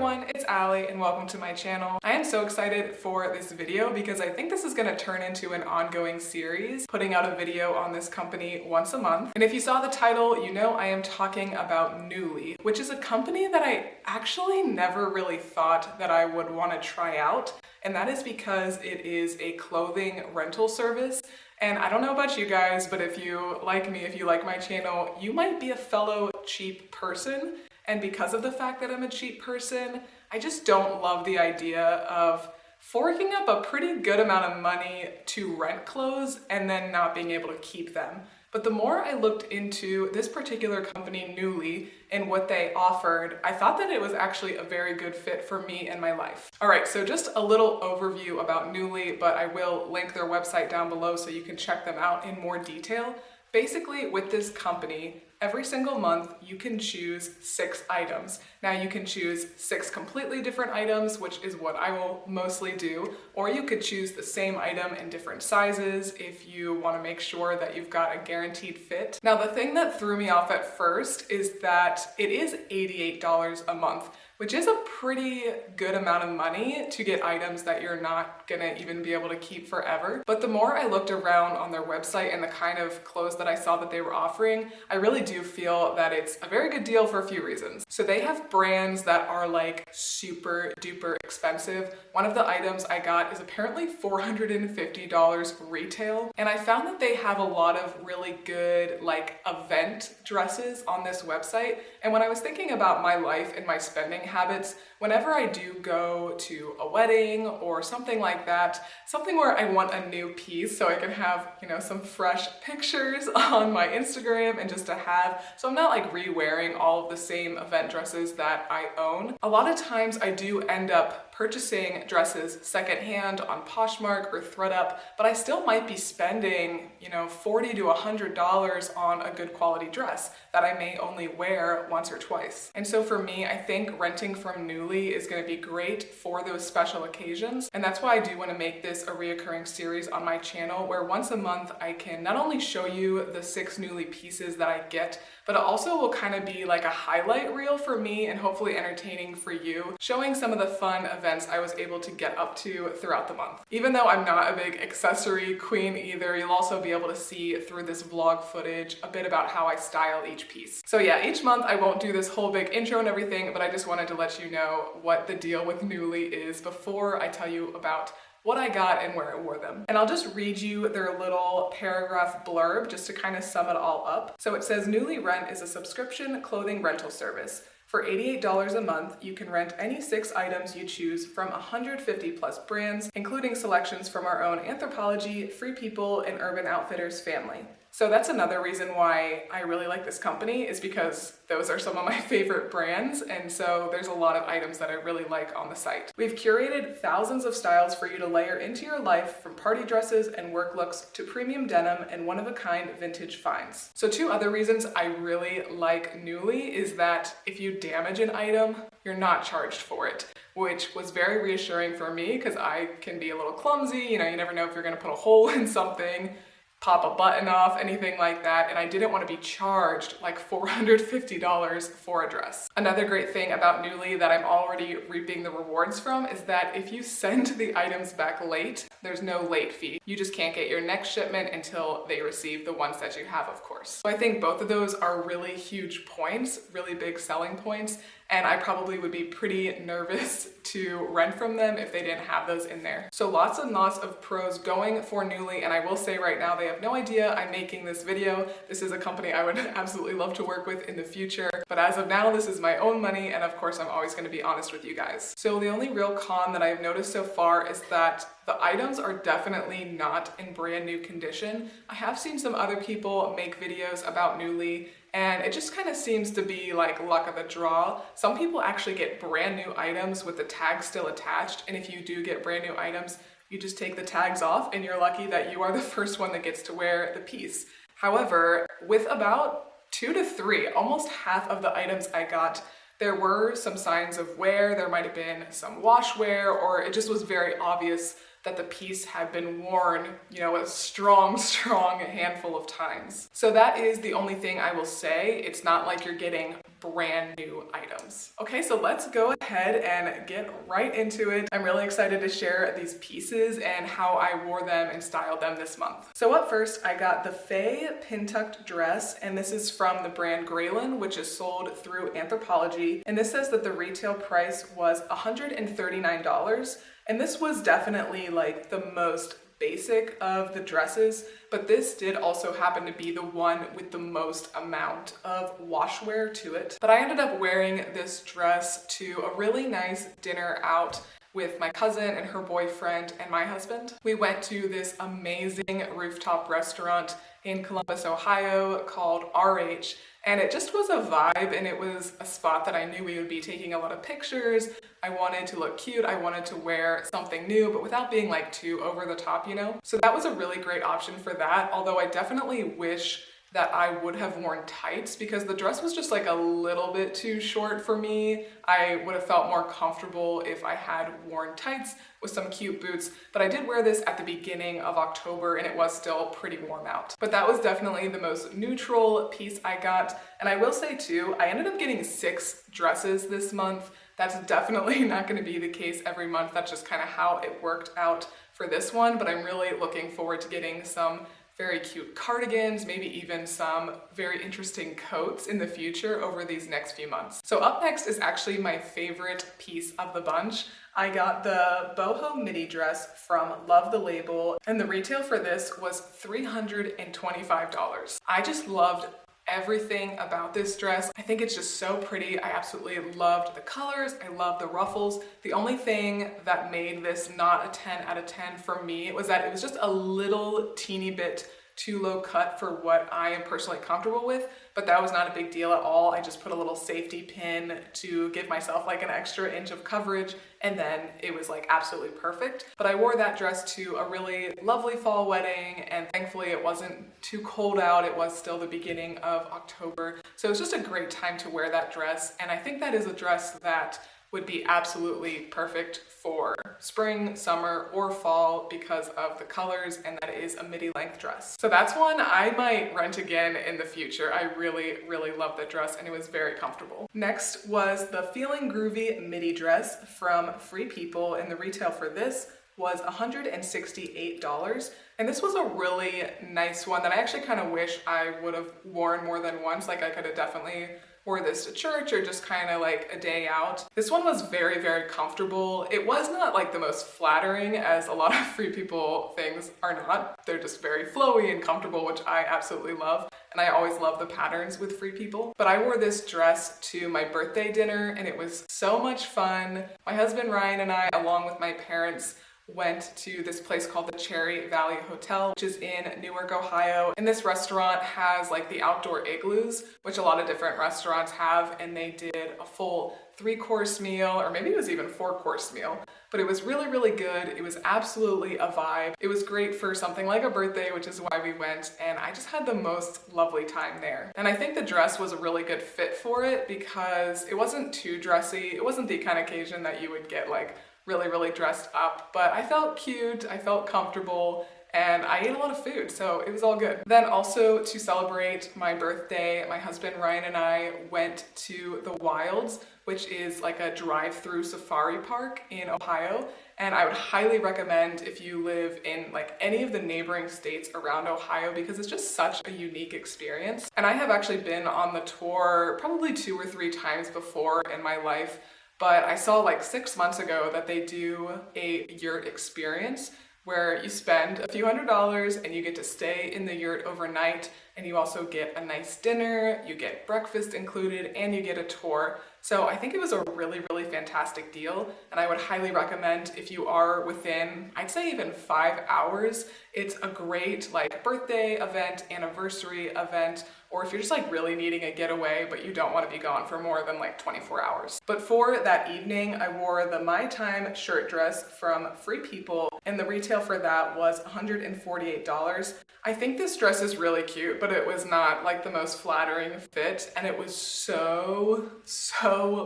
everyone, it's Allie and welcome to my channel. I am so excited for this video because I think this is going to turn into an ongoing series, putting out a video on this company once a month. And if you saw the title, you know I am talking about Nuuly, which is a company that I actually never really thought that I would want to try out. And that is because it is a clothing rental service. And I don't know about you guys, but if you like me, if you like my channel, you might be a fellow cheap person. And because of the fact that I'm a cheap person, I just don't love the idea of forking up a pretty good amount of money to rent clothes and then not being able to keep them. But the more I looked into this particular company, Nuuly, and what they offered, I thought that it was actually a very good fit for me and my life. All right, so just a little overview about Nuuly, but I will link their website down below so you can check them out in more detail. Basically, with this company, every single month you can choose 6 items. Now you can choose 6 completely different items, which is what I will mostly do, or you could choose the same item in different sizes if you want to make sure that you've got a guaranteed fit. Now the thing that threw me off at first is that it is $88 a month, which is a pretty good amount of money to get items that you're not gonna even be able to keep forever. But the more I looked around on their website and the kind of clothes that I saw that they were offering, I really do feel that it's a very good deal for a few reasons. So they have brands that are like super duper expensive. One of the items I got is apparently $450 retail. And I found that they have a lot of really good like event dresses on this website. And when I was thinking about my life and my spending habits, whenever I do go to a wedding or something like that, something where I want a new piece so I can have, some fresh pictures on my Instagram and just to have, so I'm not like re-wearing all of the same event dresses that I own. A lot of times I do end up purchasing dresses secondhand on Poshmark or ThredUp, but I still might be spending, $40 to $100 on a good quality dress that I may only wear once or twice. And so for me, I think renting from Nuuly is going to be great for those special occasions. And that's why I do want to make this a reoccurring series on my channel where once a month I can not only show you the 6 Nuuly pieces that I get, but it also will kind of be like a highlight reel for me and hopefully entertaining for you, showing some of the fun events I was able to get up to throughout the month. Even though I'm not a big accessory queen either, you'll also be able to see through this vlog footage a bit about how I style each piece. So yeah, each month I won't do this whole big intro and everything, but I just wanted to let you know what the deal with Nuuly is before I tell you about what I got and where I wore them. And I'll just read you their little paragraph blurb just to kind of sum it all up. So it says, Nuuly Rent is a subscription clothing rental service. For $88 a month, you can rent any 6 items you choose from 150 plus brands, including selections from our own Anthropologie, Free People, and Urban Outfitters family. So that's another reason why I really like this company, is because those are some of my favorite brands, and so there's a lot of items that I really like on the site. We've curated thousands of styles for you to layer into your life, from party dresses and work looks to premium denim and one-of-a-kind vintage finds. So 2 other reasons I really like Nuuly is that if you damage an item, you're not charged for it, which was very reassuring for me because I can be a little clumsy, you never know if you're gonna put a hole in something, pop a button off, anything like that, and I didn't want to be charged like $450 for a dress. Another great thing about Nuuly that I'm already reaping the rewards from is that if you send the items back late, there's no late fee. You just can't get your next shipment until they receive the ones that you have, of course. So I think both of those are really huge points, really big selling points, and I probably would be pretty nervous to rent from them if they didn't have those in there. So lots and lots of pros going for Nuuly, and I will say right now, they have no idea I'm making this video. This is a company I would absolutely love to work with in the future, but as of now, this is my own money, and of course, I'm always gonna be honest with you guys. So the only real con that I've noticed so far is that the items are definitely not in brand new condition. I have seen some other people make videos about Nuuly, and it just kind of seems to be like luck of the draw. Some people actually get brand new items with the tag still attached, and if you do get brand new items, you just take the tags off and you're lucky that you are the first one that gets to wear the piece. However, with about 2 to 3, almost half of the items I got, there were some signs of wear. There might have been some wash wear, or it just was very obvious that the piece had been worn, you know, a strong handful of times. So that is the only thing I will say. It's not like you're getting brand new items. Okay, so let's go ahead and get right into it. I'm really excited to share these pieces and how I wore them and styled them this month. So up first, I got the Fey pin-tucked dress, and this is from the brand Galen, which is sold through Anthropologie. And this says that the retail price was $139. And this was definitely like the most basic of the dresses, but this did also happen to be the one with the most amount of washwear to it. But I ended up wearing this dress to a really nice dinner out with my cousin and her boyfriend and my husband. We went to this amazing rooftop restaurant in Columbus, Ohio called RH, and it just was a vibe, and it was a spot that I knew we would be taking a lot of pictures. I wanted to look cute, I wanted to wear something new, but without being like too over the top, you know? So that was a really great option for that, although I definitely wish that I would have worn tights because the dress was just like a little bit too short for me. I would have felt more comfortable if I had worn tights with some cute boots, but I did wear this at the beginning of October and it was still pretty warm out. But that was definitely the most neutral piece I got. And I will say too, I ended up getting 6 dresses this month. That's definitely not going to be the case every month. That's just kind of how it worked out for this one, but I'm really looking forward to getting some very cute cardigans, maybe even some very interesting coats in the future over these next few months. So up next is actually my favorite piece of the bunch. I got the boho midi dress from Love the Label, and the retail for this was $325. I just loved everything about this dress. I think it's just so pretty. I absolutely loved the colors. I loved the ruffles. The only thing that made this not a 10 out of 10 for me was that it was just a little teeny bit too low cut for what I am personally comfortable with, but that was not a big deal at all. I just put a little safety pin to give myself like an extra inch of coverage, and then it was like absolutely perfect. But I wore that dress to a really lovely fall wedding, and thankfully it wasn't too cold out. It was still the beginning of October, so it was just a great time to wear that dress, and I think that is a dress that would be absolutely perfect for spring, summer, or fall because of the colors, and that is a midi length dress. So that's one I might rent again in the future. I really love that dress and it was very comfortable. Next was the Feeling Groovy midi dress from Free People, and the retail for this was $168. And this was a really nice one that I actually kind of wish I would have worn more than once. Like I could have definitely wore this to church or just kind of like a day out. This one was very comfortable. It was not like the most flattering, as a lot of Free People things are not. They're just very flowy and comfortable, which I absolutely love. And I always love the patterns with Free People. But I wore this dress to my birthday dinner and it was so much fun. My husband Ryan and I, along with my parents, went to this place called the Cherry Valley Hotel, which is in Newark, Ohio. And this restaurant has like the outdoor igloos, which a lot of different restaurants have, and they did a full 3-course meal, or maybe it was even 4-course meal, but it was really good. It was absolutely a vibe. It was great for something like a birthday, which is why we went, and I just had the most lovely time there. And I think the dress was a really good fit for it because it wasn't too dressy. It wasn't the kind of occasion that you would get like really dressed up, but I felt cute, I felt comfortable, and I ate a lot of food, so it was all good. Then also to celebrate my birthday, my husband Ryan and I went to the Wilds, which is like a drive-through safari park in Ohio, and I would highly recommend if you live in like any of the neighboring states around Ohio because it's just such a unique experience. And I have actually been on the tour probably 2 or 3 times before in my life, but I saw like 6 months ago that they do a yurt experience where you spend a few $100s and you get to stay in the yurt overnight, and you also get a nice dinner, you get breakfast included, and you get a tour. So I think it was a really fantastic deal, and I would highly recommend if you are within, I'd say even 5 hours. It's a great like birthday event, anniversary event, or if you're just like really needing a getaway but you don't want to be gone for more than like 24 hours. But for that evening, I wore the My Time shirt dress from Free People, and the retail for that was $148. I think this dress is really cute, but it was not like the most flattering fit, and it was so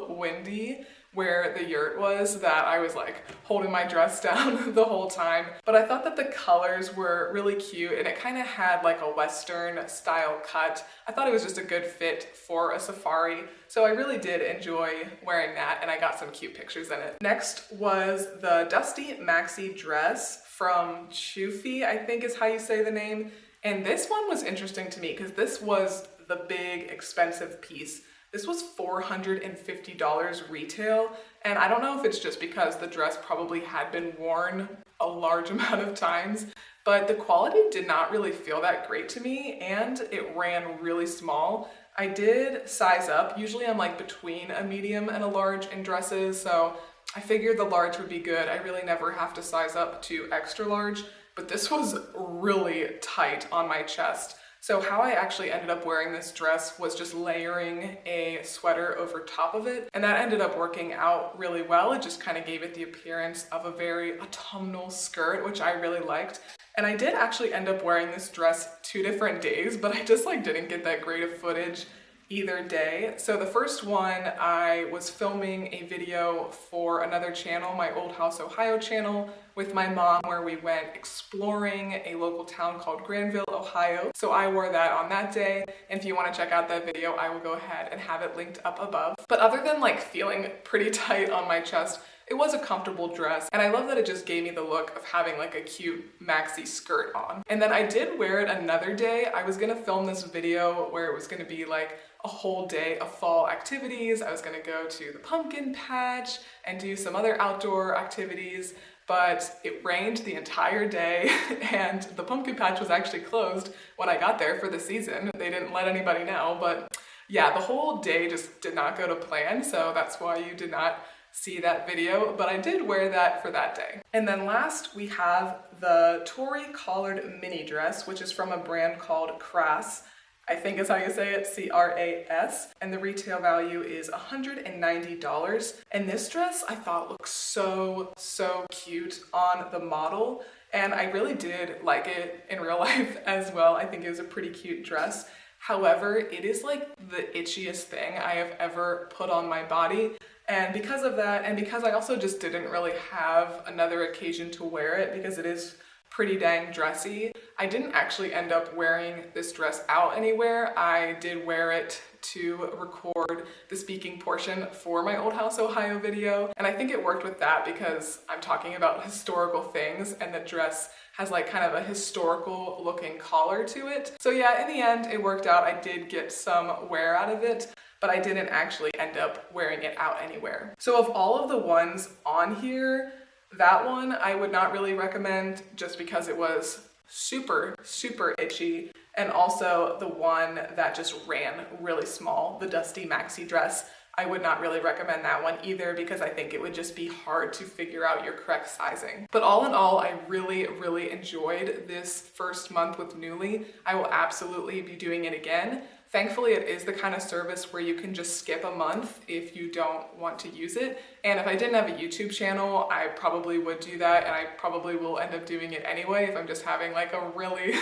windy where the yurt was that I was like holding my dress down the whole time. But I thought that the colors were really cute and it kind of had like a Western style cut. I thought it was just a good fit for a safari. So I really did enjoy wearing that and I got some cute pictures in it. Next was the dusty maxi dress from Shoofie, I think is how you say the name. And this one was interesting to me because this was the big expensive piece. This was $450 retail, and I don't know if it's just because the dress probably had been worn a large amount of times, but the quality did not really feel that great to me, and it ran really small. I did size up. Usually I'm like between a medium and a large in dresses, so I figured the large would be good. I really never have to size up to extra large, but this was really tight on my chest. So how I actually ended up wearing this dress was just layering a sweater over top of it, and that ended up working out really well. It just kind of gave it the appearance of a very autumnal skirt, which I really liked. And I did actually end up wearing this dress 2 different days, but I just like didn't get that great of footage either day. So the first one, I was filming a video for another channel, my Old House Ohio channel, with my mom, where we went exploring a local town called Granville, Ohio. So I wore that on that day, and if you want to check out that video, I will go ahead and have it linked up above. But other than like feeling pretty tight on my chest, it was a comfortable dress, and I love that it just gave me the look of having like a cute maxi skirt on. And then I did wear it another day. I was gonna film this video where it was gonna be like a whole day of fall activities. I was gonna go to the pumpkin patch and do some other outdoor activities, but it rained the entire day and the pumpkin patch was actually closed when I got there for the season. They didn't let anybody know, but yeah, the whole day just did not go to plan, so that's why you did not see that video, but I did wear that for that day. And then last we have the Tory collared mini dress, which is from a brand called Crass. I think is how you say it, C-R-A-S, and the retail value is $190. And this dress I thought looked so cute on the model, and I really did like it in real life as well. I think it was a pretty cute dress. However, it is like the itchiest thing I have ever put on my body. And because of that, and because I also just didn't really have another occasion to wear it because it is pretty dang dressy, I didn't actually end up wearing this dress out anywhere. I did wear it to record the speaking portion for my Old House Ohio video, and I think it worked with that because I'm talking about historical things and the dress has like kind of a historical looking collar to it. So yeah, in the end it worked out. I did get some wear out of it, but I didn't actually end up wearing it out anywhere. So of all of the ones on here, that one I would not really recommend just because it was super itchy, and also the one that just ran really small, the dusty maxi dress, I would not really recommend that one either because I think it would just be hard to figure out your correct sizing. But all in all, I really enjoyed this first month with Nuuly. I will absolutely be doing it again. Thankfully, it is the kind of service where you can just skip a month if you don't want to use it. And if I didn't have a YouTube channel, I probably would do that, and I probably will end up doing it anyway if I'm just having like a really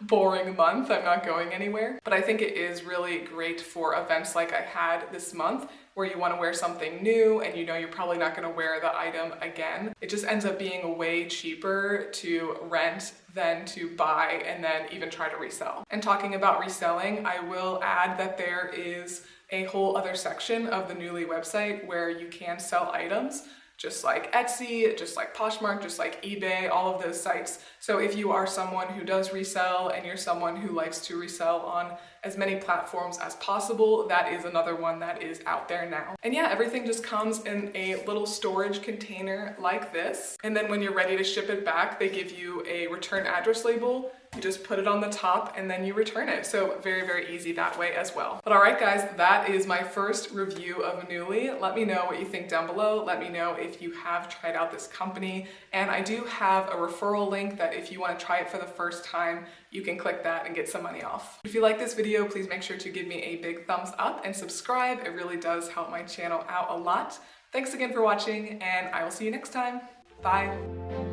boring month. I'm not going anywhere. But I think it is really great for events like I had this month, where you want to wear something new and you know you're probably not going to wear the item again. It just ends up being way cheaper to rent than to buy and then even try to resell. And talking about reselling, I will add that there is a whole other section of the Nuuly website where you can sell items, just like Etsy, just like Poshmark, just like eBay, all of those sites. So if you are someone who does resell and you're someone who likes to resell on as many platforms as possible, that is another one that is out there now. And yeah, everything just comes in a little storage container like this. And then when you're ready to ship it back, they give you a return address label. You just put it on the top and then you return it. So very easy that way as well. But all right guys, that is my first review of Nuuly. Let me know what you think down below. Let me know if you have tried out this company. And I do have a referral link that if you want to try it for the first time, you can click that and get some money off. If you like this video, please make sure to give me a big thumbs up and subscribe. It really does help my channel out a lot. Thanks again for watching, and I will see you next time. Bye.